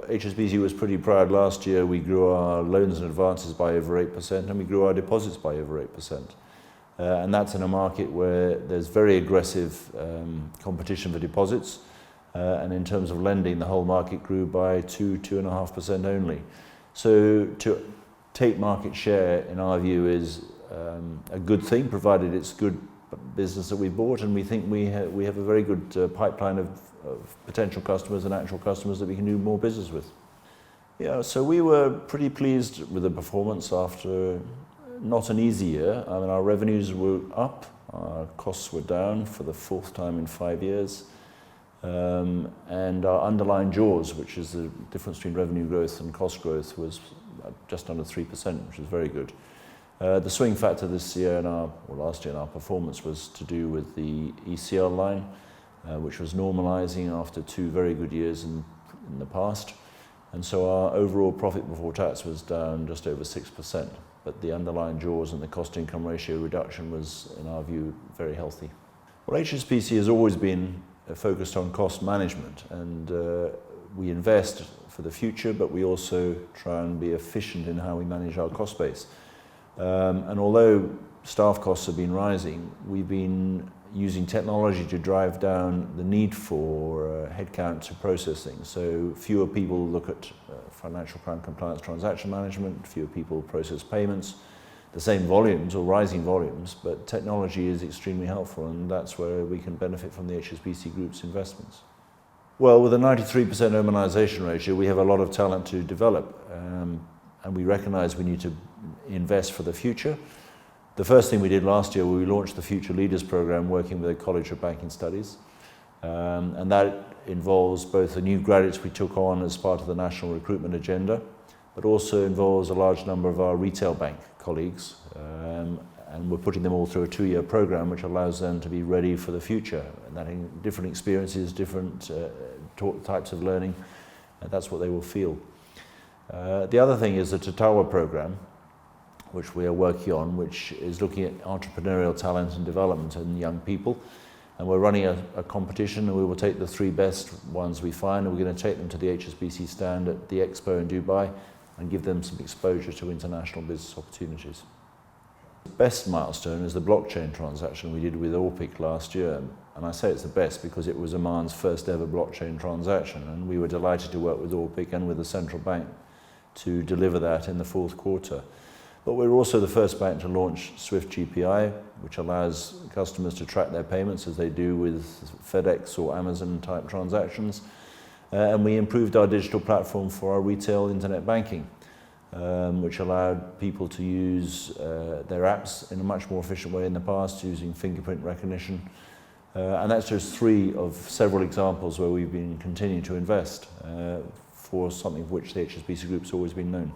HSBC was pretty proud last year. We grew our loans and advances by over 8% and we grew our deposits by over 8%. And that's in a market where there's very aggressive competition for deposits. And in terms of lending, the whole market grew by 2.5% only. So to take market share, in our view, is a good thing, provided it's good business that we bought, and we think we have a very good pipeline of potential customers and actual customers that we can do more business with. Yeah, so we were pretty pleased with the performance after not an easy year. I mean, our revenues were up, our costs were down for the fourth time in 5 years. And our underlying jaws, which is the difference between revenue growth and cost growth, was just under 3%, which is very good. The swing factor this year last year in our performance was to do with the ECL line, which was normalising after 2 very good years in the past. And so our overall profit before tax was down just over 6%, but the underlying jaws and the cost-income ratio reduction was, in our view, very healthy. Well, HSBC has always been focused on cost management, and we invest for the future, but we also try and be efficient in how we manage our cost base. And although staff costs have been rising, we've been using technology to drive down the need for headcount to process things. So fewer people look at financial crime compliance transaction management, fewer people process payments, the same volumes or rising volumes, but technology is extremely helpful, and that's where we can benefit from the HSBC Group's investments. Well, with a 93% urbanisation ratio, we have a lot of talent to develop, and we recognise we need to invest for the future. The first thing we did last year, we launched the Future Leaders Programme working with the College of Banking Studies, and that involves both the new graduates we took on as part of the national recruitment agenda, but also involves a large number of our retail bank colleagues, and we're putting them all through a 2-year programme which allows them to be ready for the future, and that in different experiences, different types of learning, and that's what they will feel. The other thing is the Tatawa programme, which we are working on, which is looking at entrepreneurial talent and development in young people. And we're running a competition, and we will take the 3 best ones we find, and we're going to take them to the HSBC stand at the Expo in Dubai and give them some exposure to international business opportunities. The best milestone is the blockchain transaction we did with Orpic last year. And I say it's the best because it was Oman's first ever blockchain transaction, and we were delighted to work with Orpic and with the central bank to deliver that in the 4th quarter. But we're also the first bank to launch Swift GPI, which allows customers to track their payments as they do with FedEx or Amazon type transactions. And we improved our digital platform for our retail internet banking, which allowed people to use their apps in a much more efficient way in the past, using fingerprint recognition. And that's just 3 of several examples where we've been continuing to invest for something for which the HSBC Group's always been known.